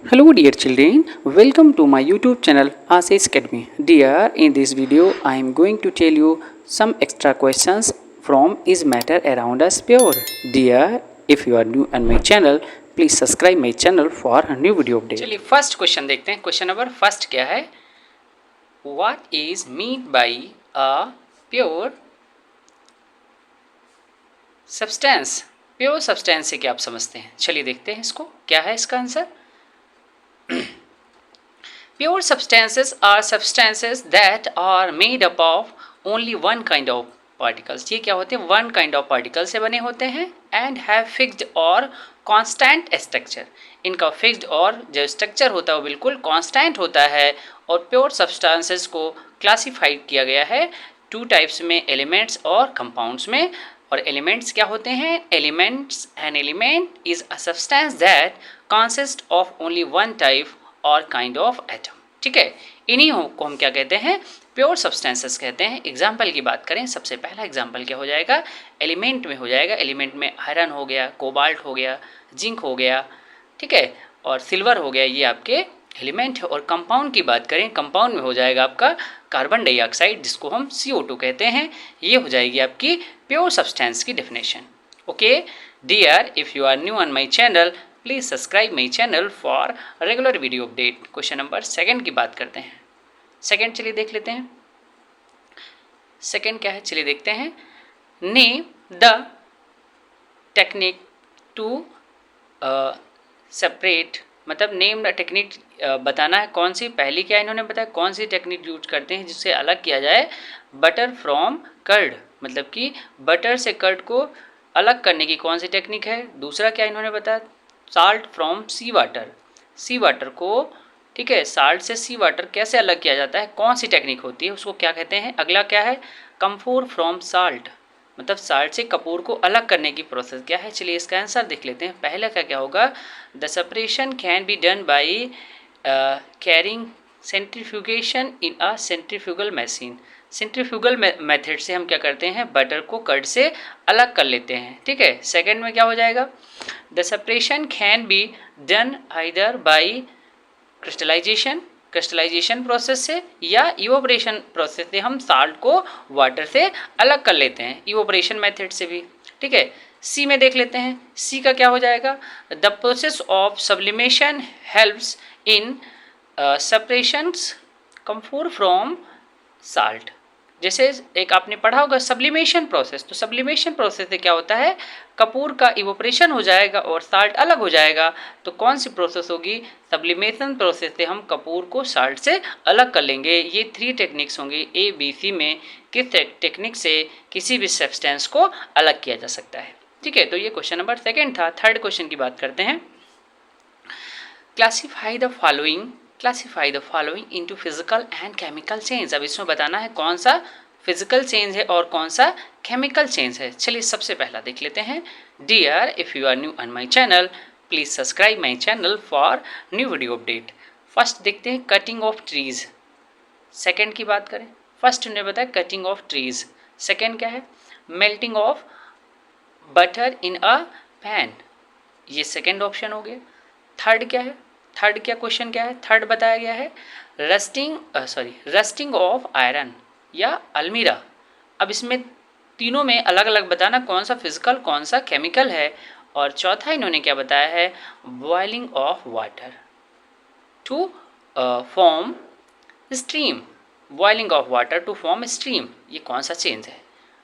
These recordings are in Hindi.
Hello dear children, welcome to my YouTube channel Ashish Academy. Dear, in this video I am going to tell you some extra questions from Is Matter Around Us Pure? Dear, if you are new on my channel, please subscribe my channel for a new video update. चलिए फर्स्ट क्वेश्चन देखते हैं. क्वेश्चन नंबर फर्स्ट क्या है? What is meant by a pure substance? Pure substance से क्या आप समझते हैं? चलिए देखते हैं इसको. क्या है इसका answer? Pure substances are substances that are made up of only one kind of particles. ये क्या होते हैं? वन काइंड ऑफ पार्टिकल से बने होते हैं एंड हैव फिक्स्ड और कांस्टेंट स्ट्रक्चर. इनका फिक्स्ड और जो स्ट्रक्चर होता है वो बिल्कुल कांस्टेंट होता है. और प्योर सब्सटेंसेस को क्लासिफाइड किया गया है टू टाइप्स में, एलिमेंट्स और कंपाउंड्स में. और एलिमेंट्स क्या होते हैं? Elements, an element is a substance that consist of only one type और काइंड ऑफ एटम. ठीक है, इन्हीं को हम क्या कहते हैं? प्योर सब्सटेंसेस कहते हैं. एग्जाम्पल की बात करें, सबसे पहला एग्जाम्पल क्या हो जाएगा? एलिमेंट में हो जाएगा. एलिमेंट में आयरन हो गया, कोबाल्ट हो गया, जिंक हो गया, ठीक है, और सिल्वर हो गया. ये आपके एलिमेंट है. और कंपाउंड की बात करें, कंपाउंड में हो जाएगा आपका कार्बन डाइऑक्साइड, जिसको हम CO2 कहते हैं. ये हो जाएगी आपकी प्योर सब्सटेंस की definition. Okay dear, if you are new on my channel, please subscribe my channel for regular video update. Question number second की बात करते हैं. सेकंड चलिए देख लेते हैं. सेकंड क्या है? चलिए देखते हैं. Name the technique to separate, मतलब नेम द टेक्निक बताना है. कौन सी? पहली क्या इन्होंने बताया, कौन सी टेक्निक यूज करते हैं जिससे अलग किया जाए बटर फ्रॉम कर्ड, मतलब कि बटर से कर्ड को अलग करने की कौन सी टेक्निक है. दूसरा क्या इन्होंने बताया? Salt from sea water. Sea water को, ठीक है, साल्ट से सी वाटर कैसे अलग किया जाता है, कौन सी टेक्निक होती है, उसको क्या कहते हैं. अगला क्या है? कम्फोर फ्रॉम साल्ट, मतलब साल्ट से कपूर को अलग करने की प्रोसेस क्या है. चलिए इसका आंसर देख लेते हैं. पहला का क्या होगा? The separation can be done by carrying centrifugation in a centrifugal machine. Centrifugal method से हम क्या करते हैं? बटर को कर्ड से अलग कर लेते हैं. ठीक है. सेकंड में क्या हो जाएगा? The separation can be done either by crystallization, crystallization process से, या इवोपरेशन प्रोसेस से हम साल्ट को वाटर से अलग कर लेते हैं, इवोपरेशन मेथड से भी. ठीक है. सी में देख लेते हैं. सी का क्या हो जाएगा? The process of sublimation helps in separations camphor from salt. जैसे एक आपने पढ़ा होगा सब्लिमेशन प्रोसेस, तो सब्लिमेशन प्रोसेस से क्या होता है? कपूर का इवोपरेशन हो जाएगा और साल्ट अलग हो जाएगा. तो कौन सी प्रोसेस होगी? सब्लिमेशन प्रोसेस से हम कपूर को साल्ट से अलग कर लेंगे. ये 3 टेक्निक्स होंगी. ABC में किस टेक्निक से किसी भी सब्सटेंस को अलग किया जा सकता है. ठीक है. तो ये क्वेश्चन नंबर सेकेंड था. थर्ड क्वेश्चन की बात करते हैं. Classify the following into physical and chemical change. अब इसमें बताना है कौन सा फिजिकल चेंज है और कौन सा केमिकल चेंज है. चलिए सबसे पहला देख लेते हैं. Dear, if you are new on my channel, please subscribe my channel for new video update. First देखते हैं कटिंग ऑफ ट्रीज. सेकेंड की बात करें, फर्स्ट उन्होंने बताया कटिंग ऑफ ट्रीज. सेकेंड क्या है? Melting of butter in a pan. ये सेकेंड ऑप्शन हो गया. थर्ड क्या है? थर्ड क्या क्वेश्चन क्या है? थर्ड बताया गया है रस्टिंग ऑफ आयरन या अलमीरा. अब इसमें तीनों में अलग अलग बताना कौन सा फिजिकल कौन सा केमिकल है. और चौथा इन्होंने क्या बताया है? Boiling of water to form stream. Boiling of water to form stream, ये कौन सा चेंज है?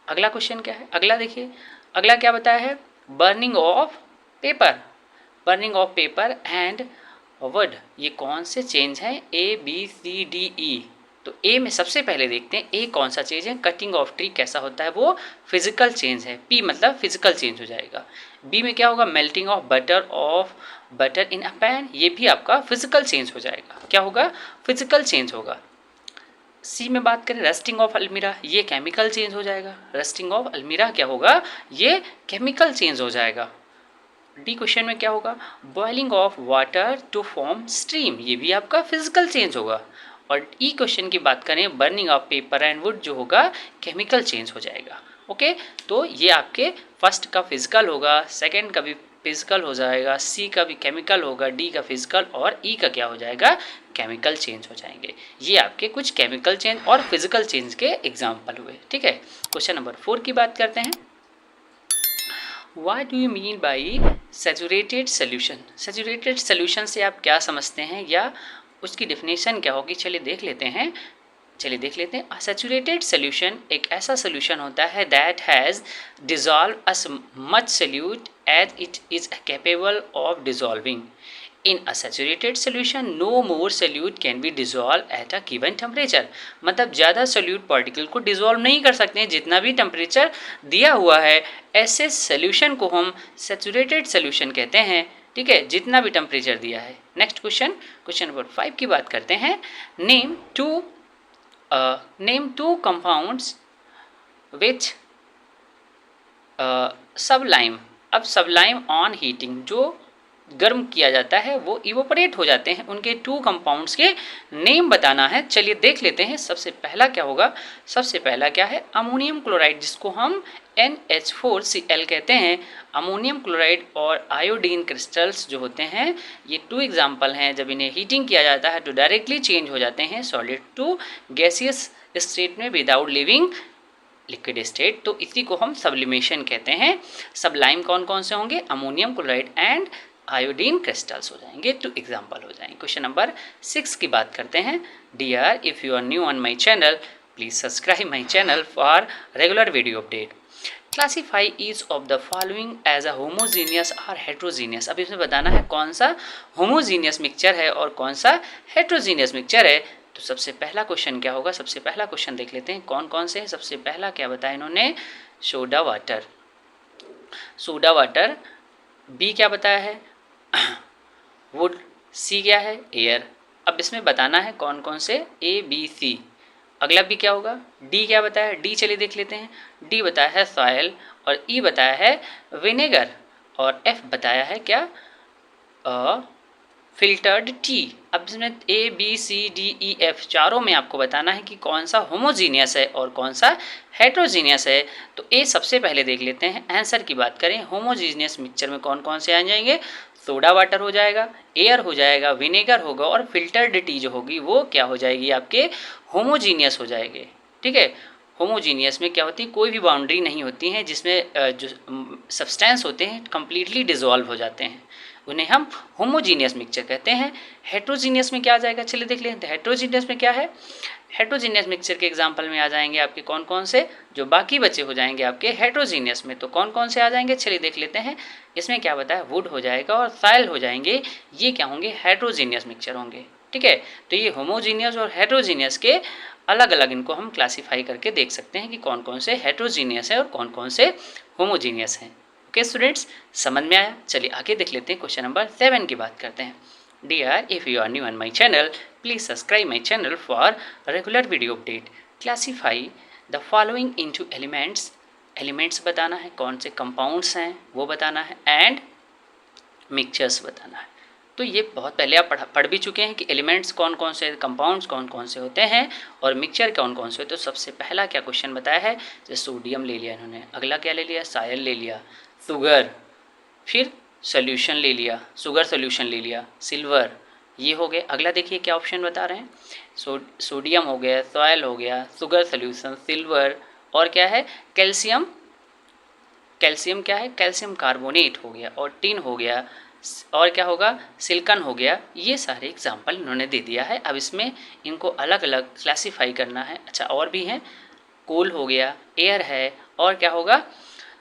अगला क्वेश्चन क्या है? अगला देखिए. अगला क्या बताया है? Burning of paper. Burning of paper and would, ये कौन से चेंज हैं? ABCDE. तो ए में सबसे पहले देखते हैं ए कौन सा चेंज है. कटिंग ऑफ ट्री कैसा होता है? वो फिजिकल चेंज है. P मतलब फिजिकल चेंज हो जाएगा. बी में क्या होगा? Melting of butter in a pan, ये भी आपका फिजिकल चेंज हो जाएगा. क्या होगा? फिजिकल चेंज होगा. सी में बात करें रस्टिंग ऑफ अलमीरा, ये केमिकल चेंज हो जाएगा. रस्टिंग ऑफ अलमीरा क्या होगा? ये केमिकल चेंज हो जाएगा. डी क्वेश्चन में क्या होगा? Boiling of water to form stream, ये भी आपका फिजिकल चेंज होगा. और ई क्वेश्चन की बात करें burning of paper and would, जो होगा केमिकल चेंज हो जाएगा. ओके. तो ये आपके फर्स्ट का फिजिकल होगा, सेकंड का भी फिजिकल हो जाएगा, सी का भी केमिकल होगा, डी का फिजिकल और ई का क्या हो जाएगा, केमिकल चेंज हो जाएंगे। ये आपके कुछ केमिकल चेंज और फिजिकल चेंज के एग्जाम्पल हुए। ठीक है, क्वेश्चन नंबर 4 की बात करते हैं। What do you mean by saturated solution? Saturated solution से आप क्या समझते हैं या उसकी डेफिनेशन क्या होगी, चलिए देख लेते हैं। सैचुरेटेड सोल्यूशन एक ऐसा सोल्यूशन होता है that has dissolve as much solute as it is capable of dissolving. In a saturated solution no more solute can be dissolve at a given temperature. मतलब ज़्यादा सोल्यूट पार्टिकल को डिजॉल्व नहीं कर सकते हैं जितना भी टेम्परेचर दिया हुआ है। ऐसे सोल्यूशन को हम सैचुरेटेड सोल्यूशन कहते हैं। ठीक है, जितना भी टेम्परेचर दिया है। नेक्स्ट क्वेश्चन नंबर 5 की बात करते हैं। Name two compounds which Sublime. अब सबलाइम ऑन हीटिंग, जो गर्म किया जाता है वो इवोपरेट हो जाते हैं, उनके 2 कंपाउंड्स के नेम बताना है। चलिए देख लेते हैं। सबसे पहला क्या होगा, सबसे पहला क्या है, अमोनियम क्लोराइड, जिसको हम NH4Cl कहते हैं। अमोनियम क्लोराइड और आयोडीन क्रिस्टल्स जो होते हैं, ये 2 एग्जाम्पल हैं। जब इन्हें हीटिंग किया जाता है तो डायरेक्टली चेंज हो जाते हैं सॉलिड टू गैसियस स्टेट में विदाउट लिविंग लिक्विड स्टेट, तो इसी को हम सब्लिमेशन कहते हैं। सबलाइम कौन कौन से होंगे, ammonium chloride and iodine crystals हो जाएंगे, 2 एग्जाम्पल हो जाएंगे। क्वेश्चन नंबर 6 की बात करते हैं। Dear, if you are new on my channel, please subscribe my channel for regular video update. Classify each of the following as a homogeneous और हेट्रोजीनियस। अब इसमें बताना है कौन सा होमोजीनियस मिक्सचर है और कौन सा हेट्रोजीनियस मिक्सचर है। तो सबसे पहला क्वेश्चन क्या होगा, सबसे पहला क्वेश्चन देख लेते हैं कौन कौन से हैं। सबसे पहला क्या बताया इन्होंने, soda water. Soda water. B क्या बताया है, वुड। सी क्या है, एयर। अब इसमें बताना है कौन कौन से, ABC। अगला भी क्या होगा, डी क्या बताया है, डी चलिए देख लेते हैं। डी बताया है सॉयल और ई बताया है विनेगर और एफ बताया है क्या, फिल्टर्ड टी। अब इसमें ABCDEF चारों में आपको बताना है कि कौन सा होमोजीनियस है और कौन सा हेट्रोजीनियस है। तो ए सबसे पहले देख लेते हैं। आंसर की बात करें, होमोजीनियस मिक्सचर में कौन कौन से आ जाएंगे, सोडा वाटर हो जाएगा, एयर हो जाएगा, विनेगर होगा और फिल्टर्ड टी जो होगी वो क्या हो जाएगी, आपके होमोजीनियस हो जाएंगे। ठीक है, होमोजीनियस में क्या होती है, कोई भी बाउंड्री नहीं होती है, जिसमें जो सब्सटेंस होते हैं कंप्लीटली डिजॉल्व हो जाते हैं, उन्हें हम होमोजीनियस मिक्सचर कहते हैं। हेट्रोजीनियस में क्या आ जाएगा, चलिए देख लेते हैं। हेट्रोजीनियस में क्या है, हेट्रोजीनियस मिक्सचर के एग्जांपल में आ जाएंगे आपके कौन कौन से, जो बाकी बचे हो जाएंगे आपके हेट्रोजीनियस में। तो कौन कौन से आ जाएंगे, चलिए देख लेते हैं। इसमें क्या बताया, वुड हो जाएगा और सॉइल हो जाएंगे। ये क्या होंगे, हेट्रोजीनियस मिक्सचर होंगे। ठीक है, तो ये होमोजीनियस और हेट्रोजीनियस के अलग अलग इनको हम क्लासीफाई करके देख सकते हैं कि कौन कौन से हेट्रोजीनियस है और कौन कौन से होमोजीनियस हैं। ओके स्टूडेंट्स, समझ में आया। चलिए आगे देख लेते हैं। क्वेश्चन नंबर 7 की बात करते हैं। Dear, if you are new on my channel, please subscribe my channel for regular video update. Classify the following into elements. Elements बताना है, कौन से कंपाउंड्स हैं वो बताना है, एंड मिक्सचर्स बताना है। तो ये बहुत पहले आप पढ़ भी चुके हैं कि एलिमेंट्स कौन कौन से, कंपाउंड्स कौन कौन से होते हैं और मिक्सचर कौन कौन से होते हैं। तो सबसे पहला क्या क्वेश्चन बताया है, जैसे सोडियम ले लिया इन्होंने, अगला क्या ले लिया, सायल ले लिया, शुगर, फिर सोल्यूशन ले लिया, शुगर सोल्यूशन ले लिया, सिल्वर, ये हो गए। अगला देखिए क्या ऑप्शन बता रहे हैं, सोडियम हो गया, सॉयल हो गया, शुगर सोल्यूशन, सिल्वर, और क्या है, कैल्शियम। कैल्शियम क्या है, कैल्शियम कार्बोनेट हो गया, और टिन हो गया, और क्या होगा, सिलिकॉन हो गया। ये सारे एग्जाम्पल इन्होंने दे दिया है। अब इसमें इनको अलग अलग क्लासीफाई करना है। अच्छा, और भी हैं, कोल हो गया, एयर है, और क्या होगा,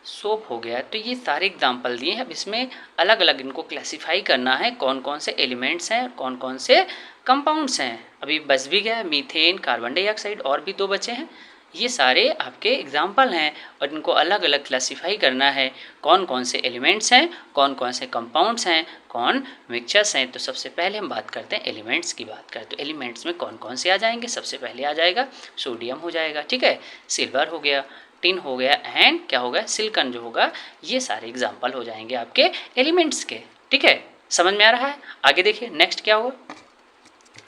सोप हो गया। तो ये सारे एग्जाम्पल दिए हैं। अब इसमें अलग अलग इनको क्लासीफाई करना है, कौन कौन से एलिमेंट्स हैं और कौन कौन से कंपाउंड्स हैं। अभी बच भी गया मीथेन, कार्बन डाइऑक्साइड, और भी 2 बचे हैं। ये सारे आपके एग्जाम्पल हैं और इनको अलग अलग क्लासीफाई करना है, कौन कौन से एलिमेंट्स हैं, कौन कौन से कंपाउंड्स हैं, कौन मिक्सचर्स हैं। तो सबसे पहले हम बात करते हैं एलिमेंट्स की बात करें तो एलिमेंट्स में कौन कौन से आ जाएंगे। सबसे पहले आ जाएगा सोडियम हो जाएगा, ठीक है, सिल्वर हो गया, टिन हो गया, एंड क्या होगा, सिलिकॉन जो होगा। ये सारे एग्जाम्पल हो जाएंगे आपके एलिमेंट्स के। ठीक है, समझ में आ रहा है। आगे देखिए नेक्स्ट क्या होगा।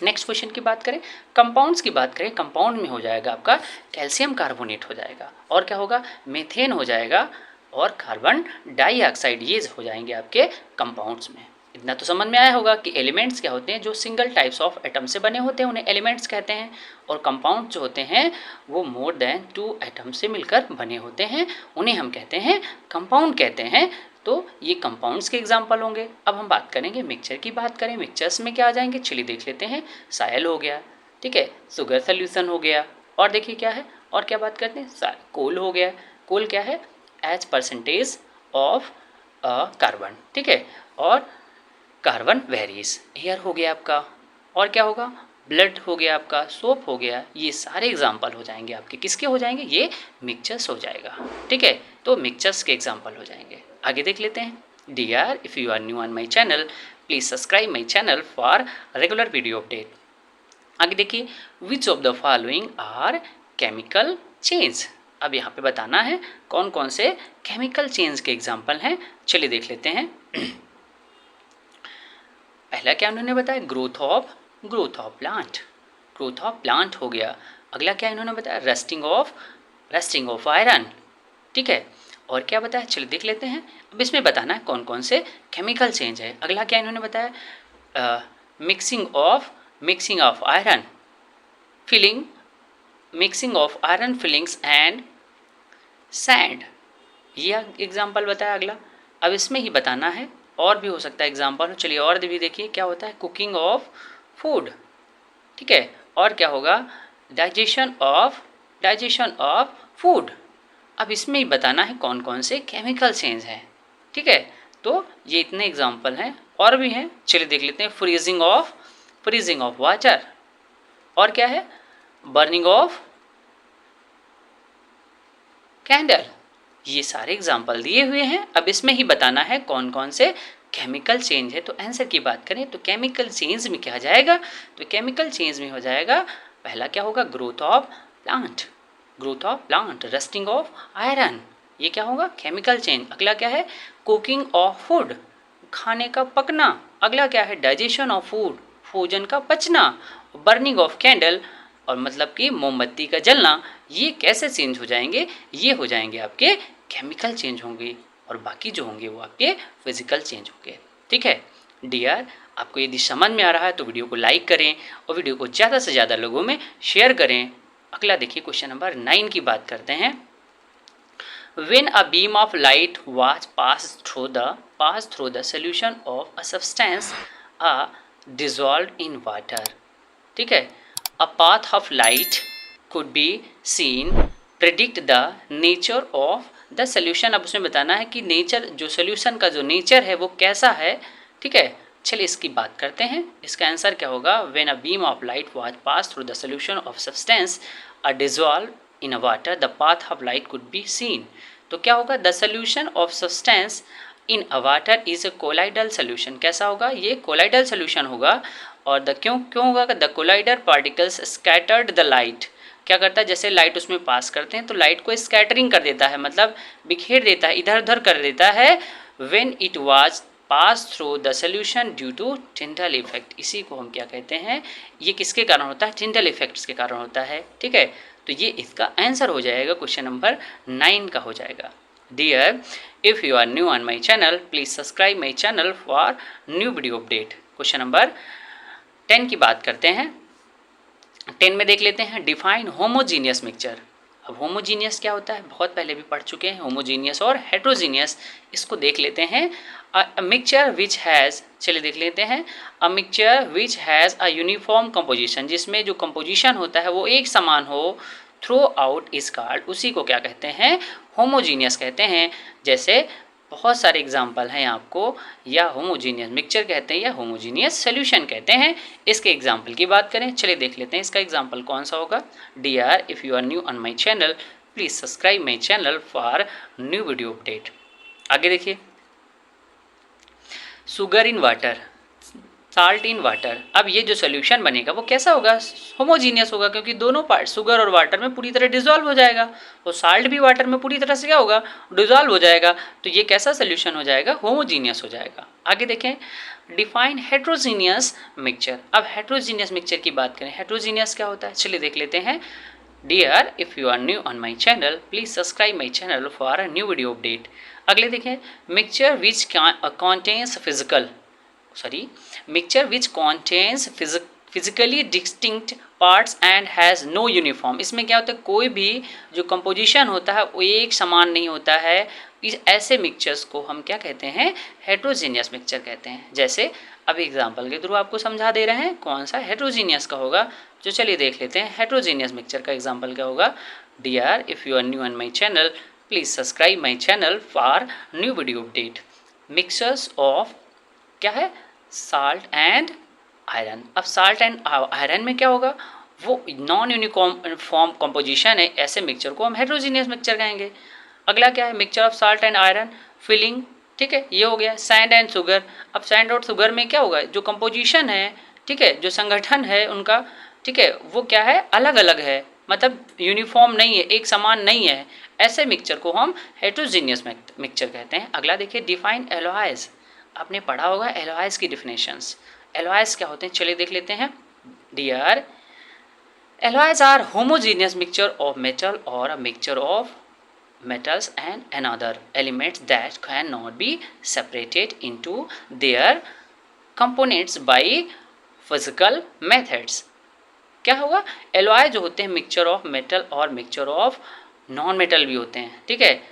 नेक्स्ट क्वेश्चन की बात करें, कंपाउंड्स की बात करें, कंपाउंड में हो जाएगा आपका कैल्शियम कार्बोनेट हो जाएगा, और क्या होगा, मीथेन हो जाएगा, और कार्बन डाइऑक्साइड, ये हो जाएंगे आपके कंपाउंड्स में। इतना तो समझ में आया होगा कि एलिमेंट्स क्या होते हैं, जो सिंगल टाइप्स ऑफ एटम से बने होते हैं उन्हें एलिमेंट्स कहते हैं, और कंपाउंड जो होते हैं वो मोर देन 2 एटम से मिलकर बने होते हैं, उन्हें हम कहते हैं कंपाउंड कहते हैं। तो ये कंपाउंड्स के एग्जाम्पल होंगे। अब हम बात करेंगे मिक्सचर की। बात करें मिक्सचर्स में क्या आ जाएंगे, चलिए देख लेते हैं। सायल हो गया, ठीक है, शुगर सोल्यूशन हो गया, और देखिए क्या है, और क्या बात करते हैं, कोल हो गया। कोल क्या है, एज परसेंटेज ऑफ कार्बन, ठीक है, और कार्बन वेरीज। एयर हो गया आपका, और क्या होगा, ब्लड हो गया आपका, सोप हो गया। ये सारे एग्जाम्पल हो जाएंगे आपके, किसके हो जाएंगे, ये मिक्सचर्स हो जाएगा, ठीक है। तो मिक्सचर्स के एग्जाम्पल हो जाएंगे। आगे देख लेते हैं। Dear, if you are new on my channel, please subscribe my channel for regular video update. आगे देखिए, which of the following are chemical change. अब यहाँ पे बताना है कौन कौन से केमिकल चेंज के एग्जाम्पल हैं। चलिए देख लेते हैं। पहला क्या उन्होंने बताया, growth of plant, growth of plant हो गया। अगला क्या इन्होंने बताया, रेस्टिंग ऑफ आयरन, ठीक है, और क्या बताया, चलिए देख लेते हैं। अब इसमें बताना है कौन कौन से केमिकल चेंज है। अगला क्या इन्होंने बताया, mixing of iron filings and sand, ये एग्जाम्पल बताया अगला। अब इसमें ही बताना है, और भी हो सकता है एग्जाम्पल। चलिए और भी देखिए क्या होता है, कुकिंग ऑफ फूड, ठीक है, और क्या होगा, डाइजेशन ऑफ फूड। अब इसमें ही बताना है कौन कौन से केमिकल चेंज हैं, ठीक है। तो ये इतने एग्जाम्पल हैं, और भी हैं। चलिए देख लेते हैं। फ्रीजिंग ऑफ वाटर, और क्या है, बर्निंग ऑफ कैंडल। ये सारे एग्जाम्पल दिए हुए हैं। अब इसमें ही बताना है कौन कौन से केमिकल चेंज है। तो आंसर की बात करें तो केमिकल चेंज में क्या आ जाएगा, तो केमिकल चेंज में हो जाएगा, पहला क्या होगा, growth of plant, rusting of iron, ये क्या होगा, केमिकल चेंज। अगला क्या है, कुकिंग ऑफ फूड, खाने का पकना। अगला क्या है, डाइजेशन ऑफ फूड, भोजन का पचना। बर्निंग ऑफ कैंडल, और मतलब कि मोमबत्ती का जलना। ये कैसे चेंज हो जाएंगे, ये हो जाएंगे आपके केमिकल चेंज होंगे, और बाकी जो होंगे वो आपके फिजिकल चेंज होंगे, ठीक है। डियर, आपको यदि समझ में आ रहा है तो वीडियो को लाइक करें, और वीडियो को ज़्यादा से ज़्यादा लोगों में शेयर करें। अगला देखिए, क्वेश्चन नंबर 9 की बात करते हैं। When a beam of light was passed through the solution of a substance dissolved in water, ठीक है, a path of light could be seen, predict the nature of the solution। अब उसमें बताना है कि नेचर, जो सोल्यूशन का जो नेचर है वो कैसा है, ठीक है। चलिए इसकी बात करते हैं। इसका आंसर क्या होगा, when a beam of light was passed through the solution of substance dissolved in a water, the path of light could be seen। तो क्या होगा, the solution of substance in a water is a colloidal solution. कैसा होगा, ये कोलाइडल सोल्यूशन होगा। और द क्यों होगा, the collider particles scattered the light, क्या करता है, जैसे लाइट उसमें पास करते हैं तो लाइट को स्कैटरिंग कर देता है, मतलब बिखेर देता है, इधर उधर कर देता है। When it was pass through the solution due to Tyndall effect, इसी को हम क्या कहते हैं, ये किसके कारण होता है, टिंडल इफेक्ट्स के कारण होता है, ठीक है। तो ये इसका आंसर हो जाएगा, क्वेश्चन नंबर 9 का हो जाएगा। Dear, if you are new on my channel, please subscribe my channel for new video update. Question number 10 की बात करते हैं। 10 में देख लेते हैं, डिफाइन होमोजीनियस मिक्सचर। अब होमोजीनियस क्या होता है, बहुत पहले भी पढ़ चुके हैं, होमोजीनियस और हेट्रोजीनियस। इसको देख लेते हैं। अ मिक्सचर विच हैज़, चलिए देख लेते हैं, a mixture which has a uniform composition, जिसमें जो कंपोजिशन होता है वो एक समान हो, थ्रू आउट इज कॉल्ड, उसी को क्या कहते हैं, होमोजीनियस कहते हैं। जैसे बहुत सारे एग्जाम्पल हैं आपको, या होमोजीनियस मिक्सचर कहते हैं या होमोजीनियस सोल्यूशन कहते हैं। इसके एग्जाम्पल की बात करें, चलिए देख लेते हैं इसका एग्जाम्पल कौन सा होगा। Dear, if you are new on my channel, please subscribe my channel for new video update. आगे देखिए, sugar in water, salt in water. अब ये जो सोल्यूशन बनेगा वो कैसा होगा, होमोजीनियस होगा, क्योंकि दोनों पार्ट शुगर और वाटर में पूरी तरह डिजॉल्व हो जाएगा, और साल्ट भी वाटर में पूरी तरह से क्या होगा, डिजॉल्व हो जाएगा। तो ये कैसा सोल्यूशन हो जाएगा, होमोजीनियस हो जाएगा। आगे देखें, डिफाइन हेट्रोजीनियस मिक्सचर। अब हेट्रोजीनियस मिक्सचर की बात करें, हेट्रोजीनियस क्या होता है, चलिए देख लेते हैं। Dear if you are new on my channel please subscribe my channel for a new video update. अगले देखें, mixture which contains mixture which contains physically distinct parts and has no uniform। इसमें क्या होता है, कोई भी जो कंपोजिशन होता है वो एक समान नहीं होता है। इस ऐसे मिक्सचर्स को हम क्या कहते हैं, हेट्रोजीनियस मिक्सचर कहते हैं। जैसे अभी एग्जांपल के थ्रू आपको समझा दे रहे हैं कौन सा हेट्रोजीनियस का होगा। जो चलिए देख लेते हैं हेट्रोजीनियस मिक्सचर का एग्जाम्पल क्या होगा। Dear if you are new on my channel please subscribe my channel for new video update. Mixtures of क्या है, साल्ट एंड आयरन। अब साल्ट एंड आयरन में क्या होगा, वो नॉन यूनिफॉर्म कंपोजिशन है, ऐसे मिक्सचर को हम हेट्रोजीनियस मिक्सचर कहेंगे। अगला क्या है, mixture of salt and iron filling, ठीक है, ये हो गया। सैंड एंड शुगर, अब सैंड और शुगर में क्या होगा, जो कंपोजिशन है, ठीक है, जो संगठन है उनका, ठीक है, वो क्या है, अलग अलग है, मतलब यूनिफॉर्म नहीं है, एक समान नहीं है। ऐसे मिक्सचर को हम हेट्रोजीनियस मिक्सचर कहते हैं। अगला देखिए, डिफाइन एलॉयज। आपने पढ़ा होगा एलॉयज की डिफिनेशंस। एलॉयज क्या होते हैं, चलिए देख लेते हैं। Dear, alloys are homogeneous mixture of metal और a mixture of metals and another elements that cannot be separated into their components by physical methods। क्या होगा, एलॉय जो होते हैं मिक्सचर ऑफ मेटल और मिक्सचर ऑफ नॉन मेटल भी होते हैं, ठीक है,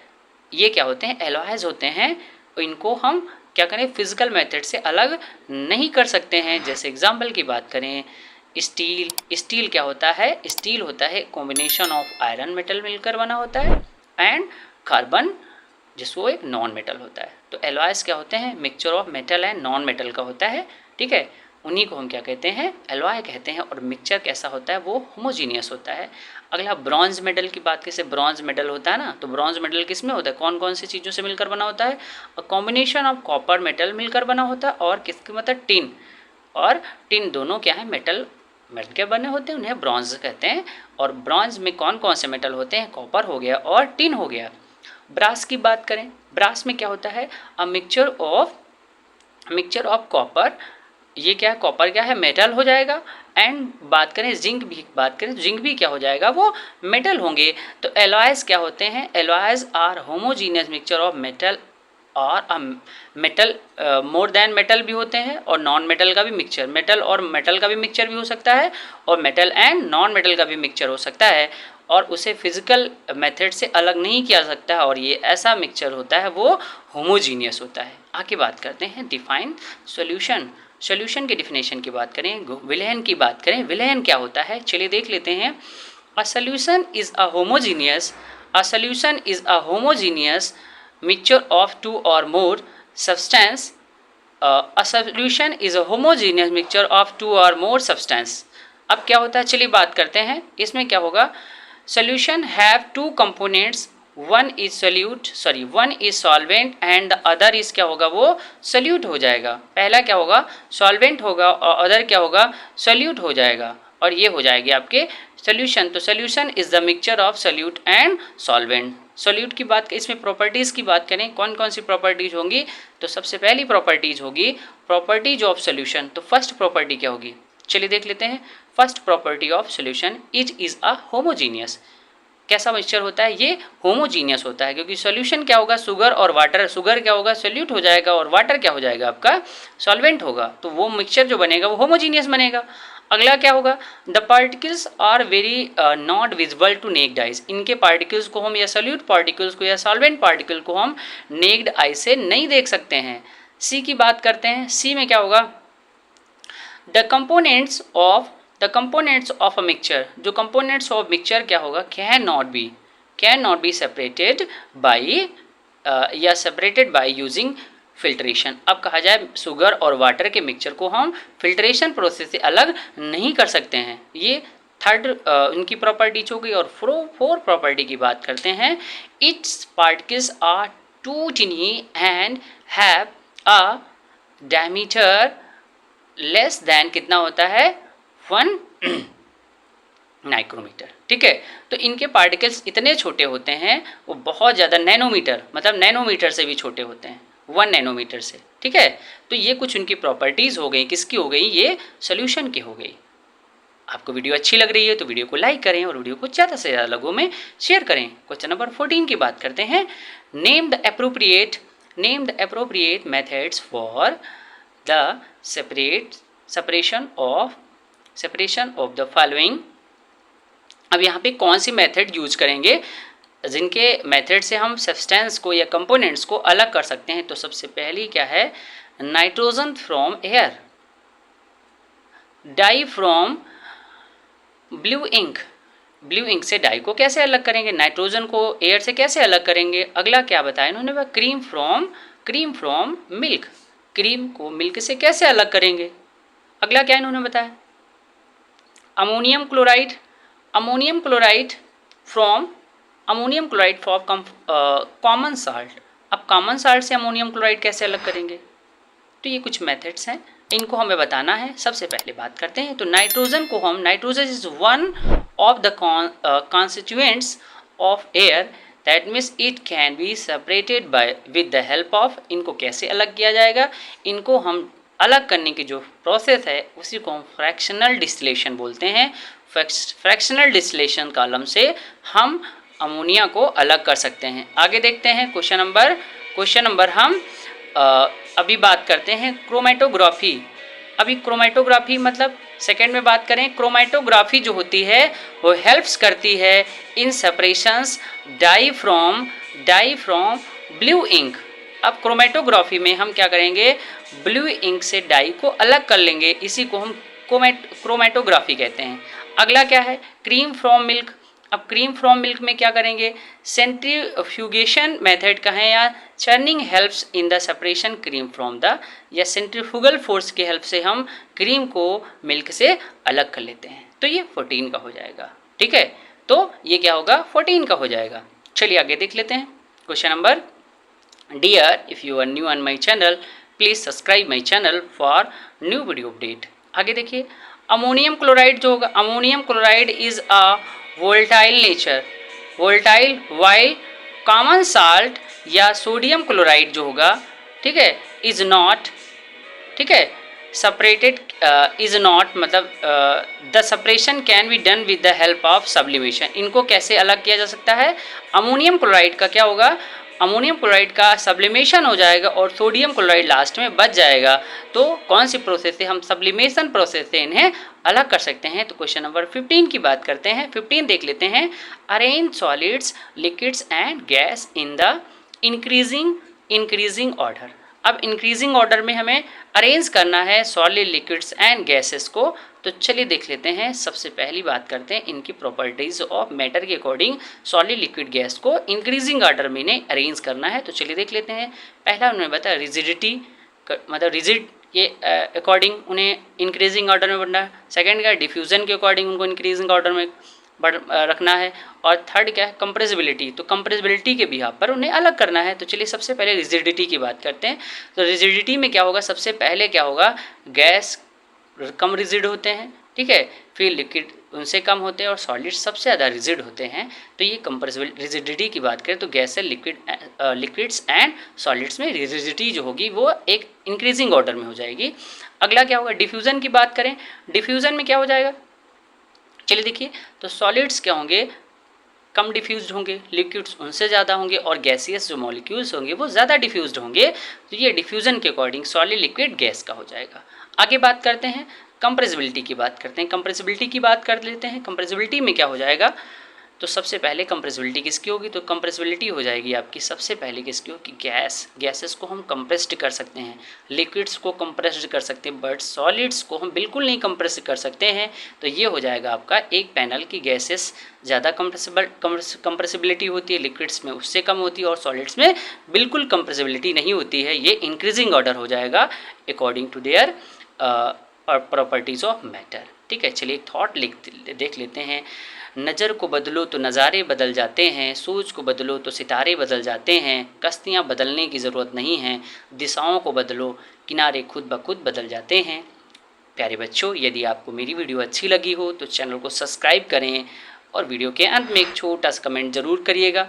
ये क्या होते हैं, एलॉयज होते हैं। इनको हम क्या करें, फिजिकल मेथड से अलग नहीं कर सकते हैं। जैसे एग्जांपल की बात करें, स्टील क्या होता है, स्टील होता है कॉम्बिनेशन ऑफ आयरन मेटल मिलकर बना होता है एंड कार्बन जिसको एक नॉन मेटल होता है। तो एलॉयज क्या होते हैं, mixture of metal and non metal का होता है, ठीक है, उन्हीं को हम क्या कहते हैं, एलॉय कहते हैं। और मिक्सचर कैसा होता है, वो होमोजीनियस होता है। अगला ब्रॉन्ज मेडल की बात, कैसे ब्रॉन्ज मेडल होता है ना, तो ब्रॉन्ज मेडल किस में होता है, कौन कौन सी चीज़ों से मिलकर बना होता है, और कॉम्बिनेशन ऑफ कॉपर मेटल मिलकर बना होता है, और किसके मतलब टिन, और टिन दोनों क्या है, मेटल के बने होते हैं, उन्हें ब्रॉन्ज कहते हैं। और ब्रॉन्ज में कौन कौन से मेटल होते हैं, कॉपर हो गया और टिन हो गया। ब्रास की बात करें, ब्रास में क्या होता है, अ मिक्सचर ऑफ कॉपर, ये क्या है, कॉपर क्या है, मेटल हो जाएगा। एंड बात करें जिंक भी क्या हो जाएगा, वो मेटल होंगे। तो एलॉयज क्या होते हैं, alloys are homogeneous mixture of metal और मेटल, मोर देन मेटल भी होते हैं, और नॉन मेटल का भी मिक्सचर, मेटल और मेटल का भी मिक्सचर भी हो सकता है, और मेटल एंड नॉन मेटल का भी मिक्सचर हो सकता है, और उसे फिजिकल मेथड से अलग नहीं किया सकता है। और ये ऐसा मिक्सचर होता है, वो होमोजीनियस होता है। आगे बात करते हैं डिफाइन सॉल्यूशन। सॉल्यूशन की डिफिनेशन की बात करें, विलयन की बात करें, विलयन क्या होता है, चलिए देख लेते हैं। A solution is a homogeneous mixture of two or more substance। a solution is a homogeneous mixture of two or more substance। अब क्या होता है, चलिए बात करते हैं। इसमें क्या होगा, solution have two components, one is solvent and the other is क्या होगा, वो solute हो जाएगा। पहला क्या होगा, solvent होगा, और अदर क्या होगा, solute हो जाएगा, और ये हो जाएगी आपके सोल्यूशन। तो solution is the mixture of solute and solvent. Solute की बात, इसमें प्रॉपर्टीज़ की बात करें, कौन कौन सी प्रॉपर्टीज़ होंगी, तो सबसे पहली प्रॉपर्टीज़ होगी प्रॉपर्टीज ऑफ सोल्यूशन। तो फर्स्ट प्रॉपर्टी क्या होगी, चलिए देख लेते हैं। First property of solution, it is a homogeneous. कैसा मिक्सचर होता है, ये होमोजीनियस होता है, क्योंकि सोल्यूशन क्या होगा, शुगर और वाटर, शुगर क्या होगा, सोल्यूट हो जाएगा, और वाटर क्या हो जाएगा, आपका सॉल्वेंट होगा। तो वो मिक्सचर जो बनेगा वो होमोजीनियस बनेगा। अगला क्या होगा, the particles are very not visible to naked eyes. इनके पार्टिकल्स को हम, या सोल्यूट पार्टिकल्स को या सॉल्वेंट पार्टिकल को हम नेक्ड आई से नहीं देख सकते हैं। सी की बात करते हैं, सी में क्या होगा, the components of a mixture, जो कंपोनेंट्स ऑफ मिक्सचर क्या होगा, can not be separated by या सेपरेटेड बाई यूजिंग फिल्ट्रेशन। अब कहा जाए शुगर और वाटर के मिक्सचर को हम फिल्ट्रेशन प्रोसेस से अलग नहीं कर सकते हैं। ये थर्ड उनकी प्रॉपर्टीज हो गई। और फोर प्रॉपर्टी की बात करते हैं, its particles are too tiny and have a diameter less than कितना होता है, 1 माइक्रोमीटर, ठीक है। तो इनके पार्टिकल्स इतने छोटे होते हैं, वो बहुत ज़्यादा नैनोमीटर, मतलब नैनोमीटर से भी छोटे होते हैं, 1 नैनोमीटर से, ठीक है। तो ये कुछ उनकी प्रॉपर्टीज़ हो गई, किसकी हो गई, ये सोल्यूशन की हो गई। आपको वीडियो अच्छी लग रही है तो वीडियो को लाइक करें और वीडियो को ज़्यादा से ज़्यादा लोगों में शेयर करें। क्वेश्चन नंबर 14 की बात करते हैं। Name the appropriate methods for the separation of the following. अब यहाँ पे कौन सी मेथड यूज करेंगे जिनके मेथड से हम सब्सटेंस को या कंपोनेंट्स को अलग कर सकते हैं। तो सबसे पहली क्या है, nitrogen from air, dye from blue ink. Blue ink से डाई को कैसे अलग करेंगे, नाइट्रोजन को एयर से कैसे अलग करेंगे। अगला क्या बताया इन्होंने, वह क्रीम फ्रॉम मिल्क, क्रीम को मिल्क से कैसे अलग करेंगे। अगला क्या इन्होंने बताया, ammonium chloride from common salt. अब कॉमन साल्ट से अमोनियम क्लोराइड कैसे अलग करेंगे। तो ये कुछ मेथड्स हैं, इनको हमें बताना है। सबसे पहले बात करते हैं तो nitrogen is one of the constituents of air, that means it can be separated by with the help of. इनको कैसे अलग किया जाएगा, इनको हम अलग करने की जो प्रोसेस है उसी को हम फ्रैक्शनल डिस्टिलेशन बोलते हैं। फ्रैक्शनल डिस्टिलेशन कॉलम से हम अमोनिया को अलग कर सकते हैं। आगे देखते हैं क्वेश्चन नंबर हम अभी बात करते हैं क्रोमेटोग्राफी। अभी क्रोमेटोग्राफी मतलब सेकेंड में बात करें, क्रोमेटोग्राफी जो होती है वो हेल्प्स करती है in separations dye from blue ink. अब क्रोमेटोग्राफी में हम क्या करेंगे, ब्लू इंक से डाई को अलग कर लेंगे, इसी को हम क्रोमेटोग्राफी कहते हैं। अगला क्या है, क्रीम फ्रॉम मिल्क। अब क्रीम फ्रॉम मिल्क में क्या करेंगे, सेंट्रीफ्यूगेशन मेथड का है या churning helps in the separation cream from the, या सेंट्रीफ्यूगल फोर्स की हेल्प से हम क्रीम को मिल्क से अलग कर लेते हैं। तो ये 14 का हो जाएगा। ठीक है, तो ये क्या होगा, 14 का हो जाएगा। चलिए आगे देख लेते हैं question number. Dear, if you are new on my channel please subscribe my channel for new video update. आगे देखिए, अमोनियम क्लोराइड जो होगा, ammonium chloride is a volatile nature, volatile, while common salt या सोडियम क्लोराइड जो होगा, ठीक है, इज नॉट, ठीक है, सेपरेटेड इज नॉट मतलब the separation can be done with the help of sublimation. इनको कैसे अलग किया जा सकता है, अमोनियम क्लोराइड का क्या होगा, अमोनियम क्लोराइड का सब्लिमेशन हो जाएगा और सोडियम क्लोराइड लास्ट में बच जाएगा। तो कौन सी प्रोसेस से हम सब्लिमेशन प्रोसेस से इन्हें अलग कर सकते हैं। तो क्वेश्चन नंबर 15 की बात करते हैं। 15 देख लेते हैं, arrange solids, liquids and gas in the increasing order. अब इंक्रीजिंग ऑर्डर में हमें अरेंज करना है सॉलिड, लिक्विड्स एंड गैसेस को। तो चलिए देख लेते हैं। सबसे पहली बात करते हैं इनकी प्रॉपर्टीज ऑफ मैटर के अकॉर्डिंग सॉलिड, लिक्विड, गैस को इंक्रीजिंग ऑर्डर में इन्हें अरेंज करना है। तो चलिए देख लेते हैं। पहला उन्होंने बताया रिजिडिटी, मतलब रिजिड के अकॉर्डिंग उन्हें इंक्रीजिंग ऑर्डर में बढ़ना है। सेकेंड क्या है, डिफ्यूजन के अकॉर्डिंग उनको इंक्रीजिंग ऑर्डर में रखना है। और थर्ड क्या है, कंप्रेसिबिलिटी, तो कंप्रेसिबिलिटी के बिहाफ पर उन्हें अलग करना है। तो चलिए सबसे पहले रिजिडिटी की बात करते हैं। तो रिजिडिटी में क्या होगा, सबसे पहले क्या होगा, गैस कम रिजिड होते हैं, ठीक है, फिर लिक्विड उनसे कम होते हैं और सॉलिड सबसे ज़्यादा रिजिड होते हैं। तो ये कंप्रेसिबल रिजिडिटी की बात करें तो गैस, लिक्विड्स एंड सॉलिड्स में रिजिडिटी जो होगी वो एक इंक्रीजिंग ऑर्डर में हो जाएगी। अगला क्या होगा, डिफ्यूज़न की बात करें, डिफ्यूज़न में क्या हो जाएगा, चलिए देखिए। तो सॉलिड्स क्या होंगे, कम डिफ्यूज्ड होंगे, लिक्विड्स उनसे ज़्यादा होंगे और गैसियस जो मॉलिक्यूल्स होंगे वो ज़्यादा डिफ्यूज्ड होंगे। तो ये डिफ्यूज़न के अकॉर्डिंग सॉलिड, लिक्विड, गैस का हो जाएगा। आगे बात करते हैं कंप्रेसिबिलिटी की बात करते हैं। कंप्रेसिबिलिटी की बात कर लेते हैं। कंप्रेसिबिलिटी में क्या हो जाएगा, तो सबसे पहले कंप्रेसिबिलिटी किसकी होगी, तो कंप्रेसिबिलिटी हो जाएगी आपकी सबसे पहले किसकी होगी, गैसेस को हम कंप्रेस्ड कर सकते हैं, लिक्विड्स को कंप्रेस्ड कर सकते हैं, बट सॉलिड्स को हम बिल्कुल नहीं कंप्रेस कर सकते हैं। तो ये हो जाएगा आपका एक पैनल की गैसेस ज़्यादा कंप्रेसिबिलिटी होती है, लिक्विड्स में उससे कम होती है और सॉलिड्स में बिल्कुल कंप्रेसिबिलिटी नहीं होती है। ये इंक्रीजिंग ऑर्डर हो जाएगा according to their properties of matter. ठीक है, चलिए एक थॉट देख लेते हैं। नज़र को बदलो तो नज़ारे बदल जाते हैं, सोच को बदलो तो सितारे बदल जाते हैं, कश्तियाँ बदलने की ज़रूरत नहीं है, दिशाओं को बदलो किनारे खुद ब खुद बदल जाते हैं। प्यारे बच्चों, यदि आपको मेरी वीडियो अच्छी लगी हो तो चैनल को सब्सक्राइब करें और वीडियो के अंत में एक छोटा सा कमेंट ज़रूर करिएगा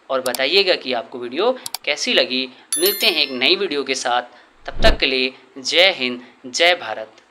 और बताइएगा कि आपको वीडियो कैसी लगी। मिलते हैं एक नई वीडियो के साथ, तब तक के लिए जय हिंद, जय भारत।